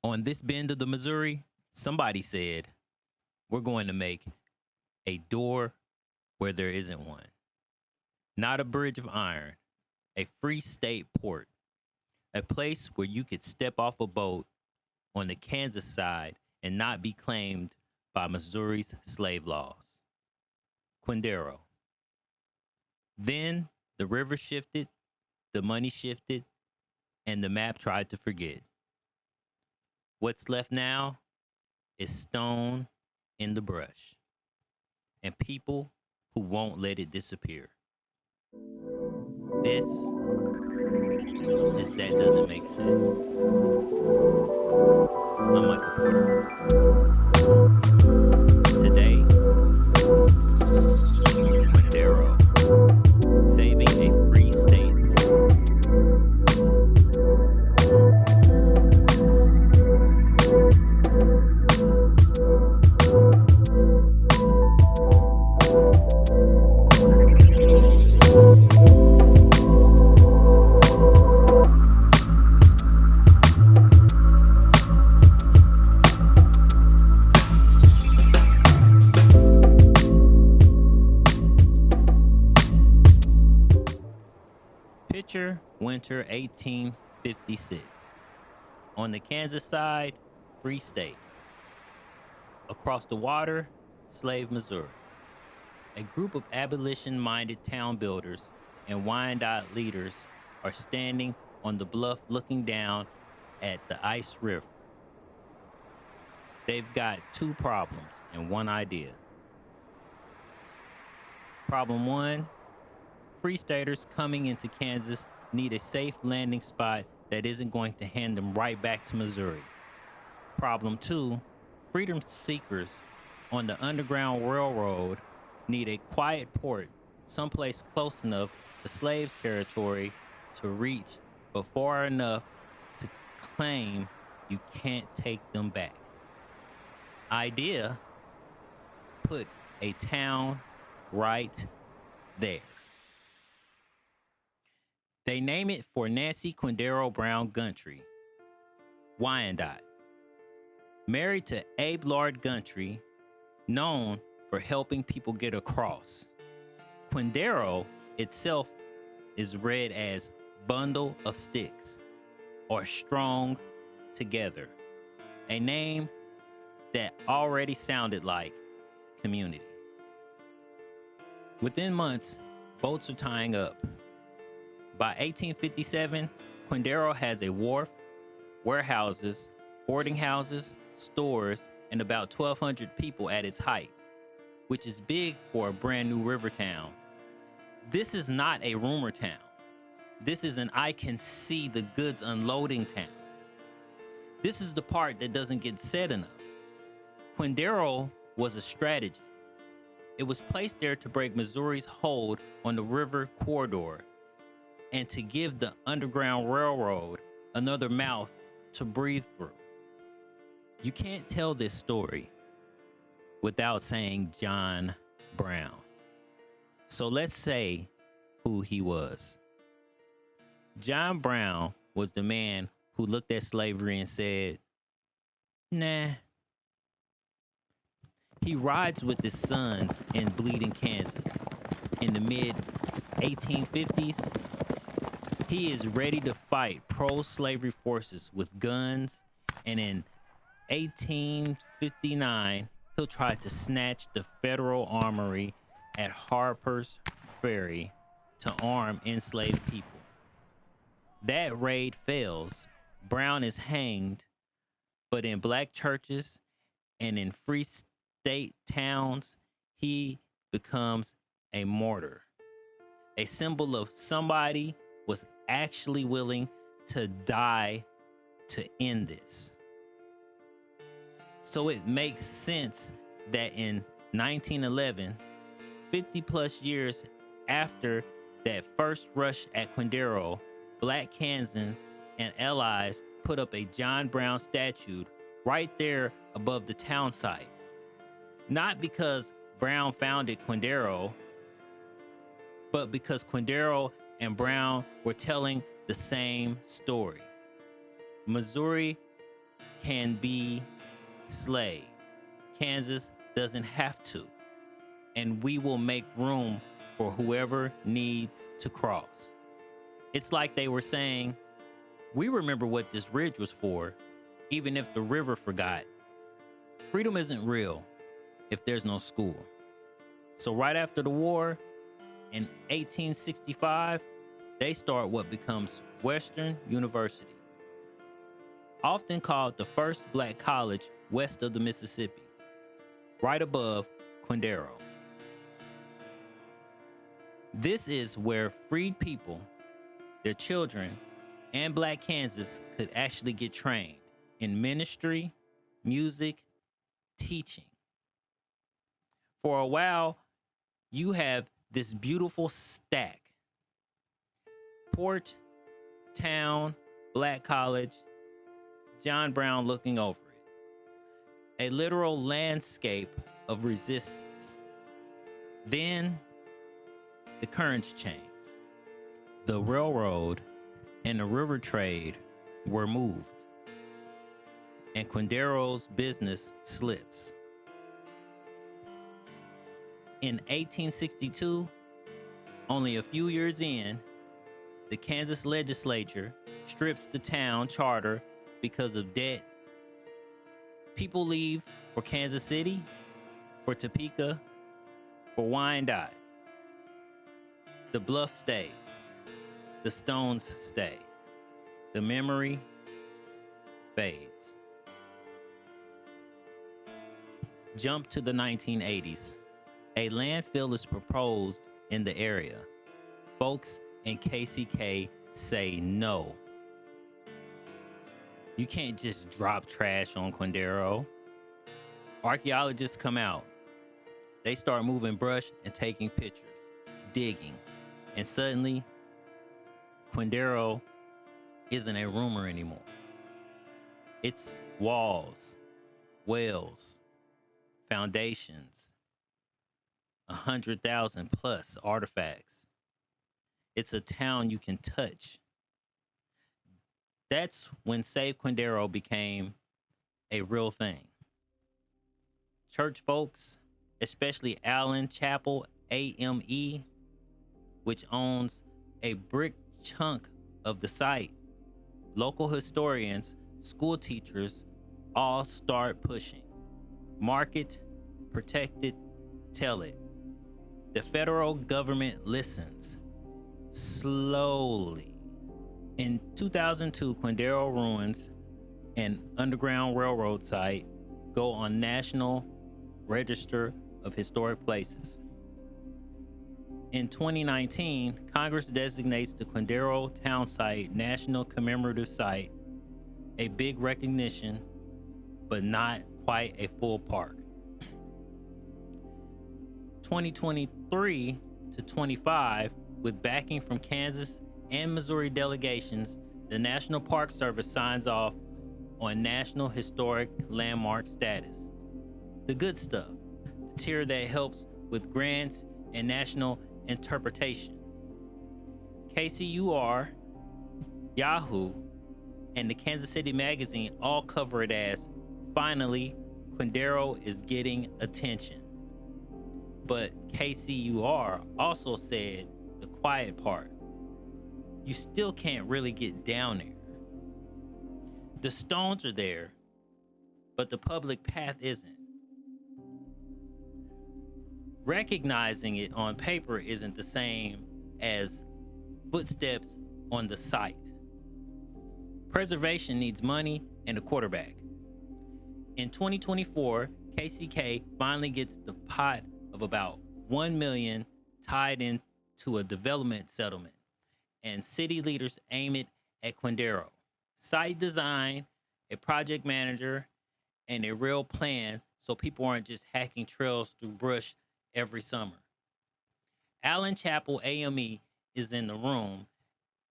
On this bend of the Missouri, somebody said, we're going to make a door where there isn't one. Not a bridge of iron, a free state port, a place where you could step off a boat on the Kansas side and not be claimed by Missouri's slave laws. Quindaro. Then the river shifted, the money shifted, and the map tried to forget. What's left now is stone in the brush and people who won't let it disappear. This is That Doesn't Make Sense. I'm Michael Porter. Today, Quindaro, saving a free state port. Picture winter 1856. On the Kansas side, free state. Across the water, slave Missouri. A group of abolition-minded town builders and Wyandot leaders are standing on the bluff looking down at the Ice River. They've got two problems and one idea. Problem one, Free Staters coming into Kansas need a safe landing spot that isn't going to hand them right back to Missouri. Problem two, freedom seekers on the Underground Railroad need a quiet port someplace close enough to slave territory to reach, but far enough to claim you can't take them back. Idea, put a town right there. They name it for Nancy Quindaro Brown Gundry, Wyandot. Married to Abe Lard Gundry, known for helping people get across. Quindaro itself is read as bundle of sticks or strong together, a name that already sounded like community. Within months, boats are tying up. By 1857, Quindaro has a wharf, warehouses, boarding houses, stores, and about 1,200 people at its height, which is big for a brand new river town. This is not a rumor town. This is an I can see the goods unloading town. This is the part that doesn't get said enough. Quindaro was a strategy. It was placed there to break Missouri's hold on the river corridor and to give the Underground Railroad another mouth to breathe through. You can't tell this story without saying John Brown. So let's say who he was. John Brown was the man who looked at slavery and said, nah. He rides with his sons in Bleeding, Kansas. In the mid-1850s, he is ready to fight pro-slavery forces with guns, and in 1859, he'll try to snatch the federal armory at Harper's Ferry to arm enslaved people. That raid fails. Brown is hanged, but in black churches and in free state towns, he becomes a martyr, a symbol of somebody was actually willing to die to end this. So it makes sense that in 1911, 50 plus years after that first rush at Quindaro, black Kansans and allies put up a John Brown statue right there above the town site. Not because Brown founded Quindaro, but because Quindaro and Brown were telling the same story. Missouri can be slave. Kansas doesn't have to. And we will make room for whoever needs to cross. It's like they were saying, we remember what this ridge was for, even if the river forgot. Freedom isn't real if there's no school. So right after the war, in 1865, they start what becomes Western University, often called the first black college west of the Mississippi, right above Quindaro. This is where freed people, their children, and Black Kansas could actually get trained in ministry, music, teaching. For a while, you have this beautiful stack. Port, town, Black college, John Brown looking over it. A literal landscape of resistance. Then the currents changed. The railroad and the river trade were moved, and Quindaro's business slips. In 1862, only a few years in, the Kansas legislature strips the town charter because of debt. People leave for Kansas City, for Topeka, for Wyandot. The bluff stays. The stones stay. The memory fades. Jump to the 1980s. A landfill is proposed in the area. Folks in KCK say no. You can't just drop trash on Quindaro. Archaeologists come out. They start moving brush and taking pictures, digging, and suddenly Quindaro isn't a rumor anymore. It's walls, wells, foundations, 100,000 plus artifacts. It's a town you can touch. That's when Save Quindaro became a real thing. Church folks, especially Allen Chapel AME, which owns a brick chunk of the site, local historians, school teachers, all start pushing. Mark it, protect it, tell it. The federal government listens. Slowly. In 2002, Quindaro ruins, an Underground Railroad site, go on National Register of Historic Places. In 2019, Congress designates the Quindaro Town Site National Commemorative Site, a big recognition, but not quite a full park. 2023 to 25, with backing from Kansas and Missouri delegations, the National Park Service signs off on National Historic Landmark status. The good stuff, the tier that helps with grants and national interpretation. KCUR, Yahoo, and the Kansas City Magazine all cover it as, finally, Quindaro is getting attention. But KCUR also said the quiet part. You still can't really get down there. The stones are there, but the public path isn't. Recognizing it on paper isn't the same as footsteps on the site. Preservation needs money and a quarterback. In 2024, KCK finally gets the pot of about $1 million tied into a development settlement, and city leaders aim it at Quindaro. Site design, a project manager, and a real plan so people aren't just hacking trails through brush every summer. Allen Chapel AME is in the room,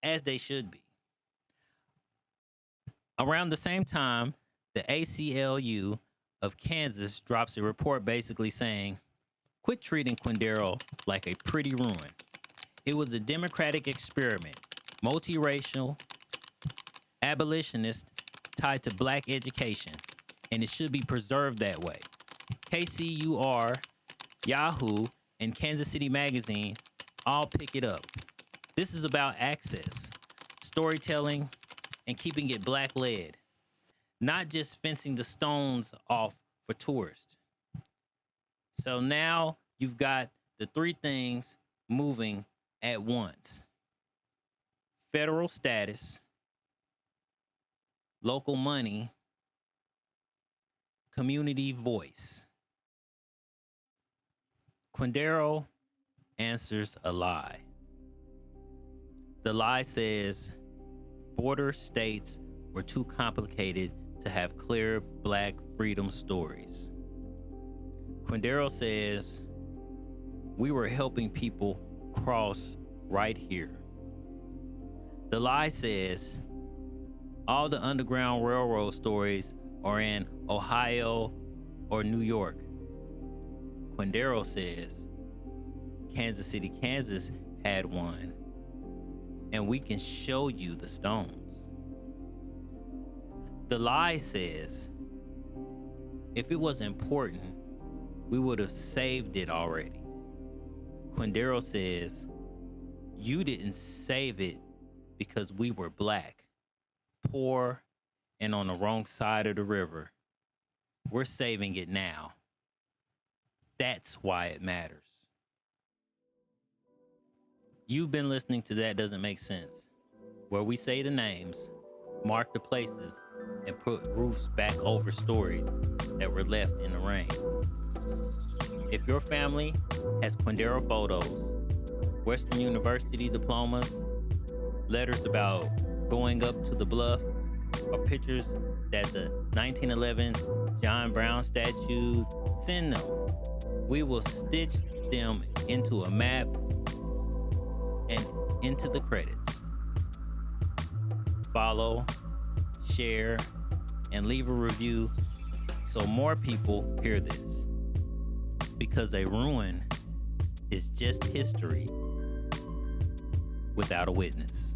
as they should be. Around the same time, the ACLU of Kansas drops a report basically saying, quit treating Quindaro like a pretty ruin. It was a democratic experiment, multiracial, abolitionist, tied to Black education, and it should be preserved that way. KCUR, Yahoo, and Kansas City Magazine all pick it up. This is about access, storytelling, and keeping it Black-led, not just fencing the stones off for tourists. So now you've got the three things moving at once: federal status, local money, community voice. Quindaro answers a lie. The lie says border states were too complicated to have clear Black freedom stories. Quindaro says we were helping people cross right here. The lie says all the Underground Railroad stories are in Ohio or New York. Quindaro says Kansas City, Kansas had one, and we can show you the stones. The lie says if it was important, we would have saved it already. Quindaro says you didn't save it because we were Black, poor, and on the wrong side of the river. We're saving it now. That's why it matters. You've been listening to That Doesn't Make Sense, where we say the names, mark the places, and put roofs back over stories that were left in the rain. If your family has Quindaro photos, Western University diplomas, letters about going up to the bluff, or pictures that the 1911 John Brown statue, send them. We will stitch them into a map and into the credits. Follow, share, and leave a review so more people hear this. Because a ruin is just history without a witness.